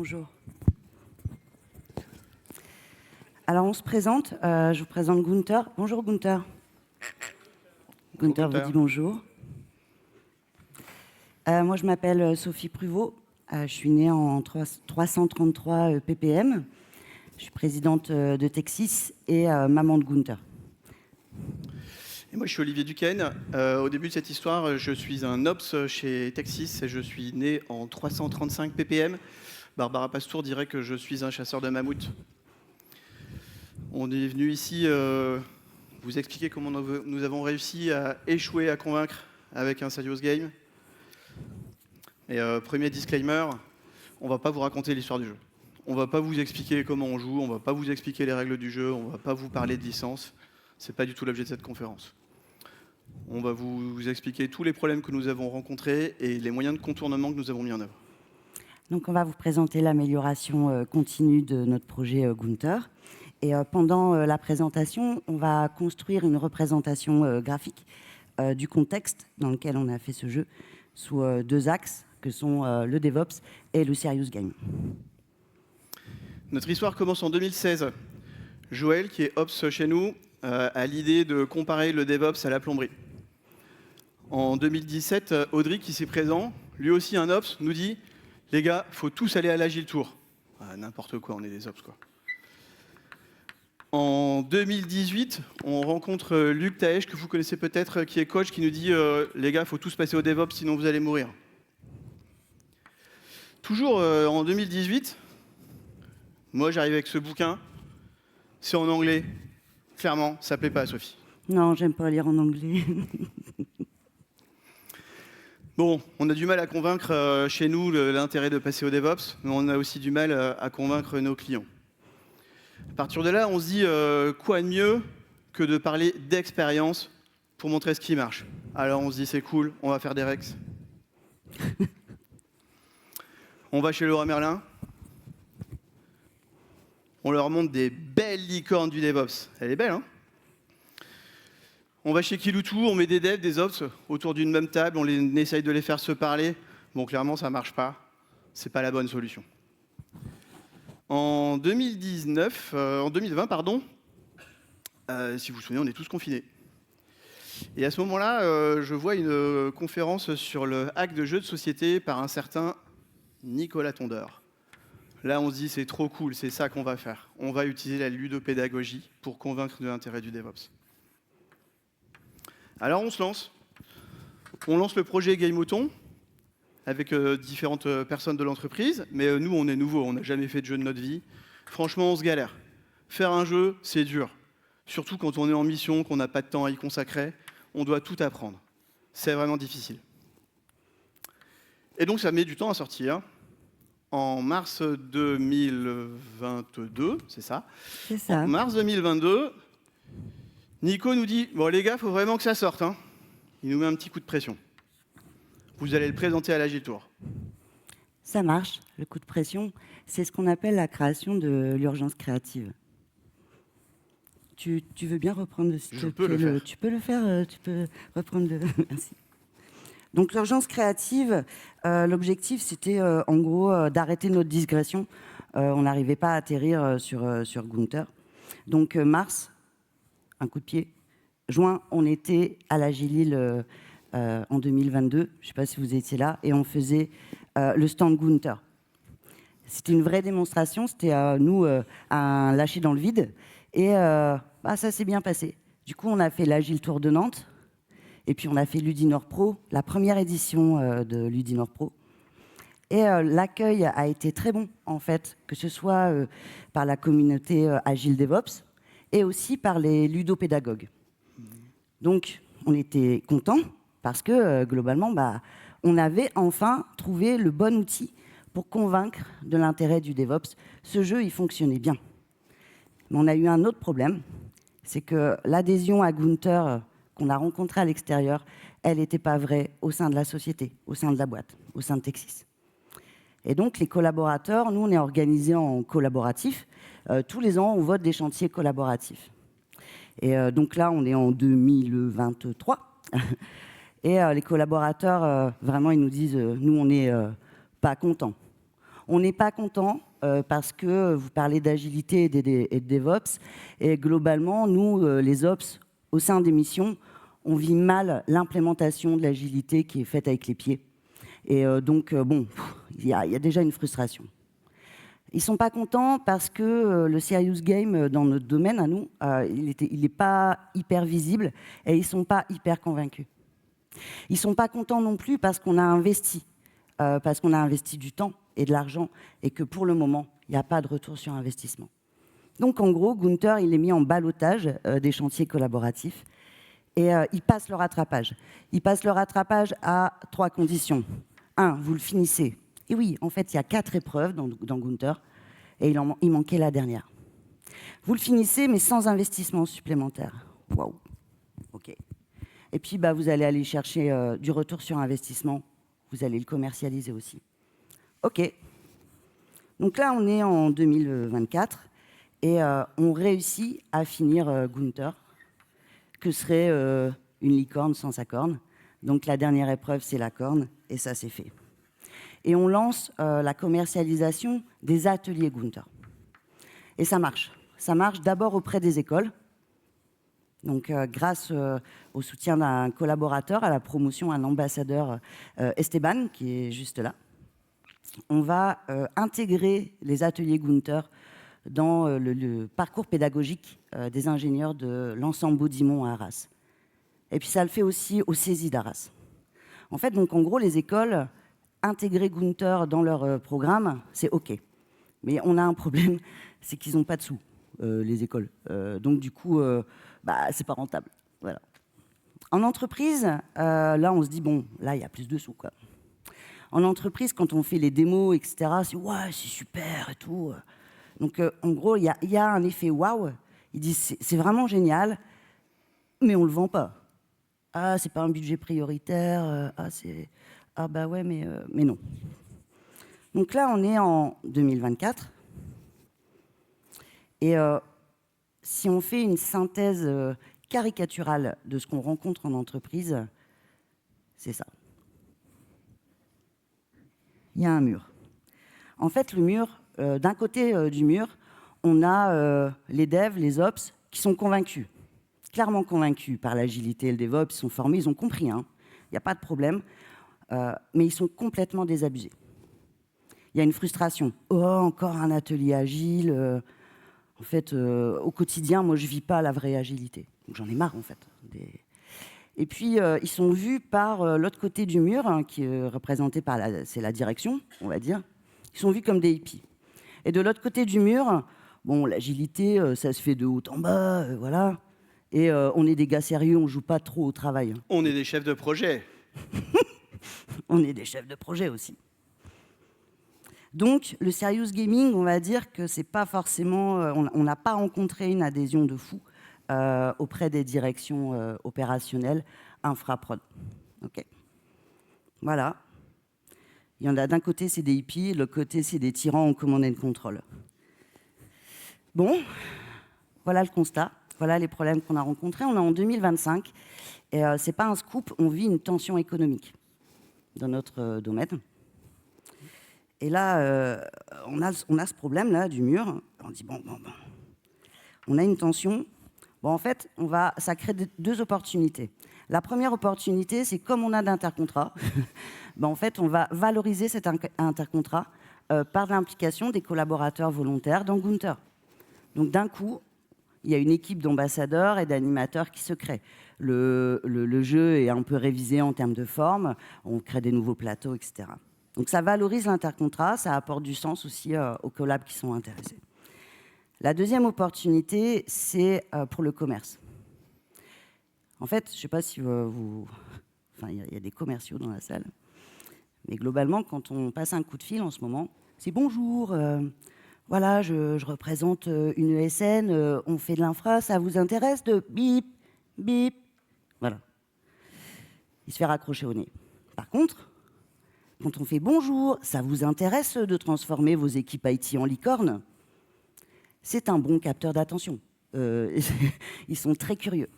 Bonjour. Alors, on se présente. Je vous présente Gunther. Bonjour, Gunther. Gunther vous dit bonjour. Moi, je m'appelle Sophie Pruvot. Je suis née en 333 ppm. Je suis présidente de Texis et maman de Gunther. Et moi, je suis Olivier Duquesne. Au début de cette histoire, je suis un ops chez Texis et je suis né en 335 ppm. Barbara Pastour dirait que je suis un chasseur de mammouth. On est venu ici vous expliquer comment nous avons réussi à échouer à convaincre avec un serious game. Et premier disclaimer, on ne va pas vous raconter l'histoire du jeu. On ne va pas vous expliquer comment on joue, on ne va pas vous expliquer les règles du jeu, on ne va pas vous parler de licence. Ce n'est pas du tout l'objet de cette conférence. On va vous expliquer tous les problèmes que nous avons rencontrés et les moyens de contournement que nous avons mis en œuvre. Donc, on va vous présenter l'amélioration continue de notre projet Gunther. Et pendant la présentation, on va construire une représentation graphique du contexte dans lequel on a fait ce jeu sous deux axes que sont le DevOps et le Serious Game. Notre histoire commence en 2016. Joël, qui est Ops chez nous, a l'idée de comparer le DevOps à la plomberie. En 2017, Audrey, qui s'est présent, lui aussi un Ops, nous dit « Les gars, il faut tous aller à l'Agile Tour. » N'importe quoi, on est des Ops, quoi. En 2018, on rencontre Luc Taèche, que vous connaissez peut-être, qui est coach, qui nous dit « Les gars, il faut tous passer au DevOps, sinon vous allez mourir. » Toujours en 2018, moi j'arrive avec ce bouquin, c'est en anglais. Clairement, ça plaît pas à Sophie. Non, j'aime pas lire en anglais. Bon, on a du mal à convaincre chez nous l'intérêt de passer au DevOps, mais on a aussi du mal à convaincre nos clients. À partir de là, on se dit quoi de mieux que de parler d'expérience pour montrer ce qui marche. Alors on se dit c'est cool, on va faire des Rex. On va chez Leroy Merlin. On leur montre des belles licornes du DevOps. Elle est belle, hein? On va chez Kiloutou, on met des devs, des ops autour d'une même table, on essaye de les faire se parler. Bon, clairement, ça ne marche pas. Ce n'est pas la bonne solution. En 2020, pardon, si vous vous souvenez, on est tous confinés. Et à ce moment-là, je vois une conférence sur le hack de jeux de société par un certain Nicolas Tondeur. Là, on se dit, c'est trop cool, c'est ça qu'on va faire. On va utiliser la ludopédagogie pour convaincre de l'intérêt du DevOps. Alors, on se lance. On lance le projet Game Mouton avec différentes personnes de l'entreprise. Mais nous, on est nouveaux, on n'a jamais fait de jeu de notre vie. Franchement, on se galère. Faire un jeu, c'est dur. Surtout quand on est en mission, qu'on n'a pas de temps à y consacrer. On doit tout apprendre. C'est vraiment difficile. Et donc, ça met du temps à sortir. En mars 2022, c'est ça. C'est ça. En mars 2022, Nico nous dit « Bon les gars, il faut vraiment que ça sorte. Hein. » Il nous met un petit coup de pression. Vous allez le présenter à l'Agile Tour. Ça marche, le coup de pression. C'est ce qu'on appelle la création de l'urgence créative. Tu veux bien reprendre Je peux le faire. Tu peux le faire, tu peux reprendre le... Merci. Donc l'urgence créative, l'objectif c'était en gros d'arrêter notre digression. On n'arrivait pas à atterrir sur Gunther. Donc mars, un coup de pied. Juin, on était à l'Agile en 2022. Je ne sais pas si vous étiez là. Et on faisait le stand Gunther. C'était une vraie démonstration. C'était nous un lâcher dans le vide. Et ça s'est bien passé. Du coup, on a fait l'Agile Tour de Nantes. Et puis, on a fait Ludinor Pro, la première édition de Ludinor Pro. Et l'accueil a été très bon, en fait, que ce soit par la communauté Agile DevOps et aussi par les ludopédagogues. Donc, on était contents parce que, globalement, on avait enfin trouvé le bon outil pour convaincre de l'intérêt du DevOps. Ce jeu, il fonctionnait bien. Mais on a eu un autre problème, c'est que l'adhésion à Gunther qu'on a rencontrée à l'extérieur, elle n'était pas vraie au sein de la société, au sein de la boîte, au sein de Texis. Et donc, les collaborateurs, nous, on est organisés en collaboratif. Tous les ans, on vote des chantiers collaboratifs. Et donc là, on est en 2023. Et les collaborateurs, vraiment, ils nous disent, nous, on n'est pas contents. On n'est pas content parce que vous parlez d'agilité et de DevOps, et globalement, nous, les Ops, au sein des missions, on vit mal l'implémentation de l'agilité qui est faite avec les pieds. Et donc, bon, il y a déjà une frustration. Ils ne sont pas contents parce que le serious game dans notre domaine, à nous, il n'est pas hyper visible et ils ne sont pas hyper convaincus. Ils ne sont pas contents non plus parce qu'on a investi du temps et de l'argent et que pour le moment, il n'y a pas de retour sur investissement. Donc en gros, Gunther, il est mis en ballottage des chantiers collaboratifs et il passe le rattrapage. Il passe le rattrapage à 3 conditions. 1, vous le finissez. Et oui, en fait, il y a 4 épreuves dans Gunther, et il manquait la dernière. Vous le finissez, mais sans investissement supplémentaire. Waouh. OK. Et puis, vous allez aller chercher du retour sur investissement. Vous allez le commercialiser aussi. OK. Donc là, on est en 2024, et on réussit à finir Gunther, que serait une licorne sans sa corne. Donc la dernière épreuve, c'est la corne, et ça, c'est fait. Et on lance la commercialisation des ateliers Gunther. Et ça marche. Ça marche d'abord auprès des écoles. Donc, grâce au soutien d'un collaborateur, à la promotion, un ambassadeur, Esteban, qui est juste là, on va intégrer les ateliers Gunther dans le parcours pédagogique des ingénieurs de l'ensemble Baudimont à Arras. Et puis, ça le fait aussi au CESI d'Arras. En fait, donc, en gros, les écoles intégrer Gunther dans leur programme, c'est OK. Mais on a un problème, c'est qu'ils n'ont pas de sous, les écoles. Donc du coup, c'est pas rentable. Voilà. En entreprise, là, on se dit, bon, là, il y a plus de sous, quoi. En entreprise, quand on fait les démos, etc., c'est « ouais, c'est super » et tout. Donc, en gros, il y a un effet « waouh ». Ils disent « c'est vraiment génial », mais on ne le vend pas. « Ah, c'est pas un budget prioritaire. Ah bah ouais, mais non. » Donc là, on est en 2024. Et si on fait une synthèse caricaturale de ce qu'on rencontre en entreprise, c'est ça. Il y a un mur. En fait, le mur, d'un côté du mur, on a les devs, les ops, qui sont convaincus, clairement convaincus par l'agilité et le DevOps. Ils sont formés, ils ont compris, hein. Il n'y a pas de problème. Mais ils sont complètement désabusés. Il y a une frustration. Oh, encore un atelier agile. En fait, au quotidien, moi, je ne vis pas la vraie agilité. Donc, j'en ai marre, en fait. Et puis, ils sont vus par l'autre côté du mur, hein, qui est représenté par c'est la direction, on va dire. Ils sont vus comme des hippies. Et de l'autre côté du mur, bon, l'agilité, ça se fait de haut en bas, voilà. Et on est des gars sérieux, on ne joue pas trop au travail. On est des chefs de projet. On est des chefs de projet aussi. Donc, le serious gaming, on va dire que c'est pas forcément... on n'a pas rencontré une adhésion de fou auprès des directions opérationnelles infra-prod. OK. Voilà. Il y en a d'un côté, c'est des hippies, de l'autre côté, c'est des tyrans en command and control. Bon, voilà le constat. Voilà les problèmes qu'on a rencontrés. On est en 2025 et c'est pas un scoop, on vit une tension économique dans notre domaine. Et là, on a ce problème-là du mur. On dit, bon, on a une tension. Bon, en fait, ça crée 2 opportunités. La première opportunité, c'est comme on a d'intercontrat, en fait, on va valoriser cet intercontrat par l'implication des collaborateurs volontaires dans Gunther. Donc, d'un coup, il y a une équipe d'ambassadeurs et d'animateurs qui se crée. Le jeu est un peu révisé en termes de forme, on crée des nouveaux plateaux, etc. Donc ça valorise l'intercontrat, ça apporte du sens aussi aux collabs qui sont intéressés. La deuxième opportunité, c'est pour le commerce. En fait, je ne sais pas si vous... Enfin, il y a des commerciaux dans la salle. Mais globalement, quand on passe un coup de fil en ce moment, c'est « Bonjour, voilà, je représente une ESN, on fait de l'infra, ça vous intéresse de bip, bip ?» Voilà. Il se fait raccrocher au nez. Par contre, quand on fait « Bonjour, ça vous intéresse de transformer vos équipes IT en licorne ?» C'est un bon capteur d'attention. Ils sont très curieux.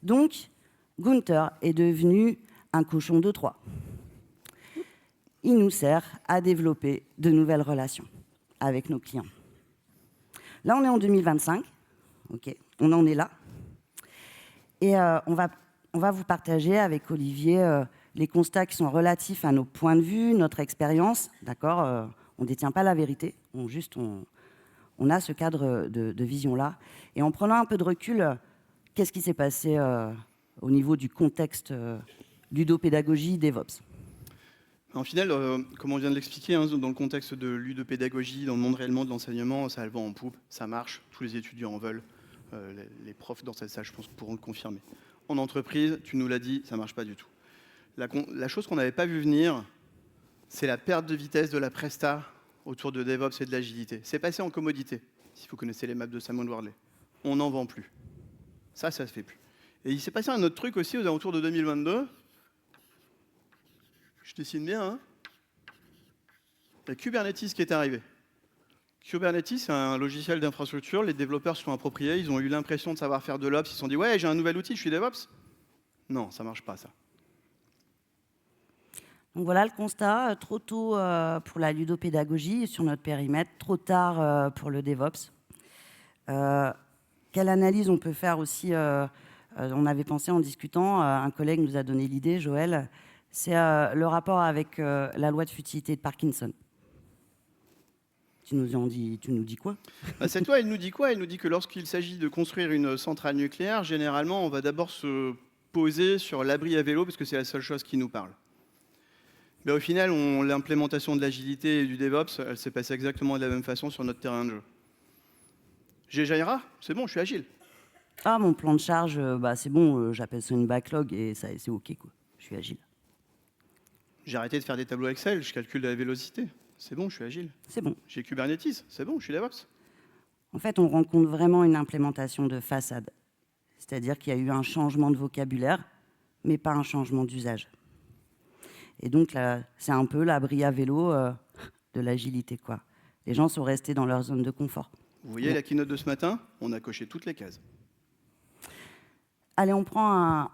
Donc, Gunther est devenu un cochon de Troie. il nous sert à développer de nouvelles relations avec nos clients. Là, on est en 2025, ok, on en est là. Et on va vous partager avec Olivier les constats qui sont relatifs à nos points de vue, notre expérience, d'accord. On ne détient pas la vérité, on a ce cadre de vision-là. Et en prenant un peu de recul, qu'est-ce qui s'est passé au niveau du contexte ludopédagogie DevOps? En final, comme on vient de l'expliquer, hein, dans le contexte de ludopédagogie, dans le monde réellement de l'enseignement, ça a le vent en poupe, ça marche, tous les étudiants en veulent. Les profs dans cette salle, je pense, pourront le confirmer. En entreprise, tu nous l'as dit, ça ne marche pas du tout. La chose qu'on n'avait pas vu venir, c'est la perte de vitesse de la presta autour de DevOps et de l'agilité. C'est passé en commodité, si vous connaissez les maps de Samuel Wardley. On n'en vend plus. Ça se fait plus. Et il s'est passé un autre truc aussi aux alentours de 2022. Je dessine bien, hein. Il y a Kubernetes qui est arrivé. Kubernetes, c'est un logiciel d'infrastructure. Les développeurs se sont appropriés. Ils ont eu l'impression de savoir faire de l'Ops. Ils se sont dit, ouais, j'ai un nouvel outil, je suis DevOps. Non, ça ne marche pas, ça. Donc voilà le constat. Trop tôt pour la ludopédagogie sur notre périmètre, trop tard pour le DevOps. Quelle analyse on peut faire aussi on avait pensé en discutant, un collègue nous a donné l'idée, Joël, c'est le rapport avec la loi de futilité de Parkinson. Tu nous dis quoi? Cette loi, elle nous dit quoi? Elle nous dit que lorsqu'il s'agit de construire une centrale nucléaire, généralement, on va d'abord se poser sur l'abri à vélo, parce que c'est la seule chose qui nous parle. Mais au final, l'implémentation de l'agilité et du DevOps, elle s'est passée exactement de la même façon sur notre terrain de jeu. J'ai Jaira, c'est bon, je suis agile. Ah, mon plan de charge, c'est bon, j'appelle ça une backlog et c'est OK, quoi. Je suis agile. J'ai arrêté de faire des tableaux Excel, je calcule la vélocité. C'est bon, je suis agile. C'est bon. J'ai Kubernetes, c'est bon, je suis DevOps. En fait, on rencontre vraiment une implémentation de façade. C'est-à-dire qu'il y a eu un changement de vocabulaire, mais pas un changement d'usage. Et donc, là, c'est un peu l'abri à vélo de l'agilité, quoi. Les gens sont restés dans leur zone de confort. Vous voyez la keynote de ce matin? On a coché toutes les cases. Allez, on prend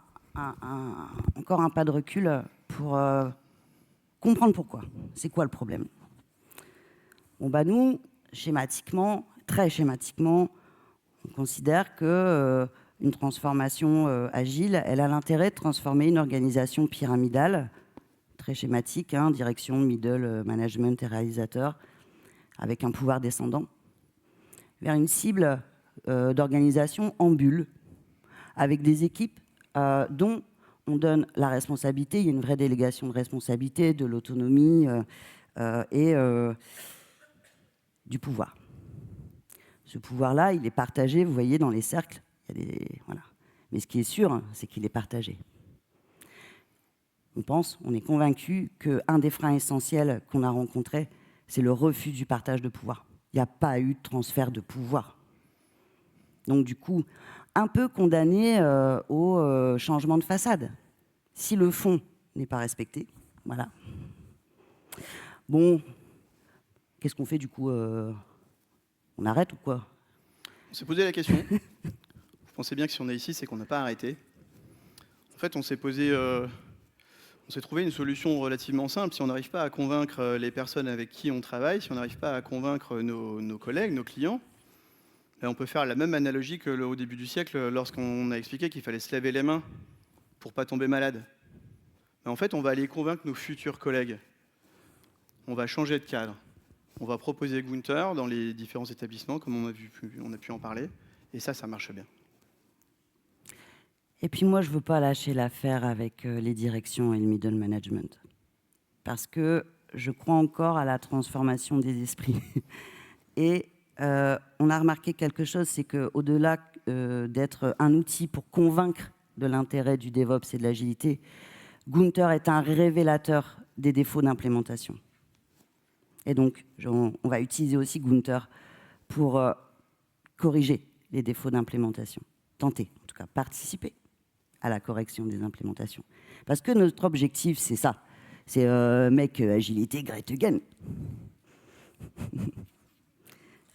encore un pas de recul pour comprendre pourquoi. C'est quoi le problème? Bon, nous, schématiquement, très schématiquement, on considère que une transformation agile, elle a l'intérêt de transformer une organisation pyramidale, très schématique, hein, direction, middle, management et réalisateur, avec un pouvoir descendant, vers une cible d'organisation en bulle, avec des équipes dont on donne la responsabilité, il y a une vraie délégation de responsabilité, de l'autonomie et du pouvoir. Ce pouvoir-là, il est partagé, vous voyez, dans les cercles. Voilà. Mais ce qui est sûr, c'est qu'il est partagé. On est convaincu qu'un des freins essentiels qu'on a rencontrés, c'est le refus du partage de pouvoir. Il n'y a pas eu de transfert de pouvoir. Donc du coup, un peu condamné au changement de façade. Si le fond n'est pas respecté, voilà. Bon, qu'est-ce qu'on fait du coup on arrête ou quoi? On s'est posé la question. Vous pensez bien que si on est ici, c'est qu'on n'a pas arrêté. En fait, on s'est trouvé une solution relativement simple. Si on n'arrive pas à convaincre les personnes avec qui on travaille, si on n'arrive pas à convaincre nos collègues, nos clients, on peut faire la même analogie qu'au début du siècle, lorsqu'on a expliqué qu'il fallait se laver les mains pour ne pas tomber malade. Mais en fait, on va aller convaincre nos futurs collègues. On va changer de cadre. On va proposer Gunther dans les différents établissements, comme on a pu en parler. Et ça marche bien. Et puis moi, je ne veux pas lâcher l'affaire avec les directions et le middle management. Parce que je crois encore à la transformation des esprits. Et on a remarqué quelque chose, c'est qu'au-delà d'être un outil pour convaincre de l'intérêt du DevOps et de l'agilité, Gunther est un révélateur des défauts d'implémentation. Et donc, on va utiliser aussi Gunther pour corriger les défauts d'implémentation. Tenter, en tout cas, participer à la correction des implémentations. Parce que notre objectif, c'est ça. C'est agilité, great again.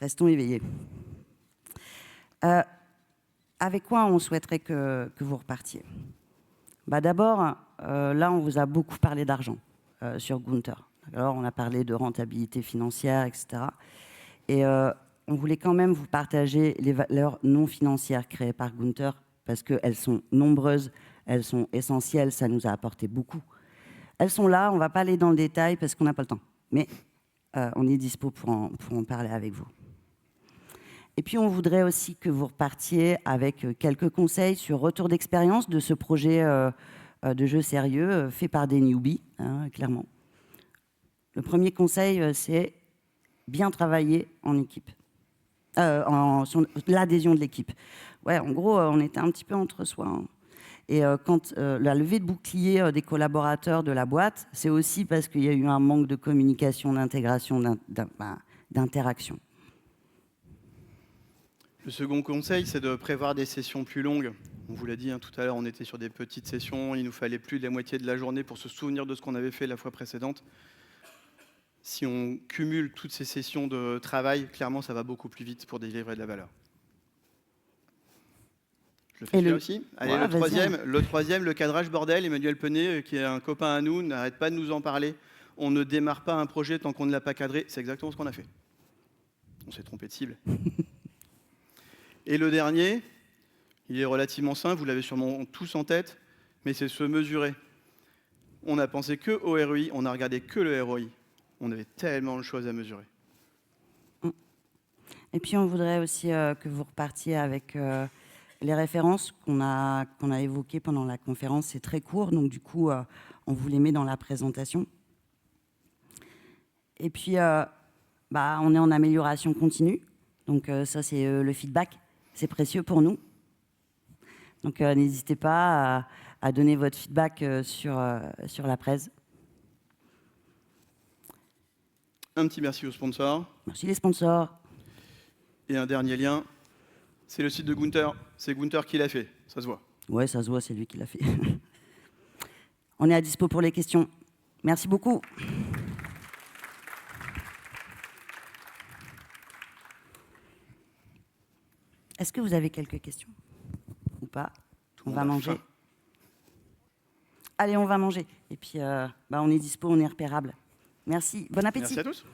Restons éveillés. Avec quoi on souhaiterait que vous repartiez? D'abord, là, on vous a beaucoup parlé d'argent sur Gunther. Alors, on a parlé de rentabilité financière, etc. Et on voulait quand même vous partager les valeurs non financières créées par Gunther, parce qu'elles sont nombreuses, elles sont essentielles, ça nous a apporté beaucoup. Elles sont là, on ne va pas aller dans le détail parce qu'on n'a pas le temps. Mais on est dispo pour en parler avec vous. Et puis, on voudrait aussi que vous repartiez avec quelques conseils sur retour d'expérience de ce projet de jeu sérieux fait par des newbies, hein, clairement. Le premier conseil, c'est bien travailler en équipe, sur l'adhésion de l'équipe. Ouais, en gros, on était un petit peu entre soi. Hein. Et quand la levée de bouclier des collaborateurs de la boîte, c'est aussi parce qu'il y a eu un manque de communication, d'intégration, d'interaction. Le second conseil, c'est de prévoir des sessions plus longues. On vous l'a dit tout à l'heure, on était sur des petites sessions, il nous fallait plus de la moitié de la journée pour se souvenir de ce qu'on avait fait la fois précédente. Si on cumule toutes ces sessions de travail, clairement, ça va beaucoup plus vite pour délivrer de la valeur. Je le fais celui-là aussi. Allez, ouais, le troisième, le cadrage bordel. Emmanuel Penet, qui est un copain à nous, n'arrête pas de nous en parler. On ne démarre pas un projet tant qu'on ne l'a pas cadré. C'est exactement ce qu'on a fait. On s'est trompé de cible. Et le dernier, il est relativement simple, vous l'avez sûrement tous en tête, mais c'est se mesurer. On n'a pensé que au ROI, on n'a regardé que le ROI. On avait tellement de choses à mesurer. Et puis on voudrait aussi que vous repartiez avec les références qu'on a évoquées pendant la conférence. C'est très court, donc du coup, on vous les met dans la présentation. Et puis, on est en amélioration continue. Donc ça, c'est le feedback. C'est précieux pour nous. Donc n'hésitez pas à donner votre feedback sur la presse. Un petit merci aux sponsors. Merci les sponsors. Et un dernier lien, c'est le site de Gunther. C'est Gunther qui l'a fait, ça se voit. Ouais, ça se voit, c'est lui qui l'a fait. On est à dispo pour les questions. Merci beaucoup. Est-ce que vous avez quelques questions ou pas? On va manger. Faim. Allez, on va manger. Et puis, on est dispo, on est repérable. Merci. Bon appétit. Merci à tous.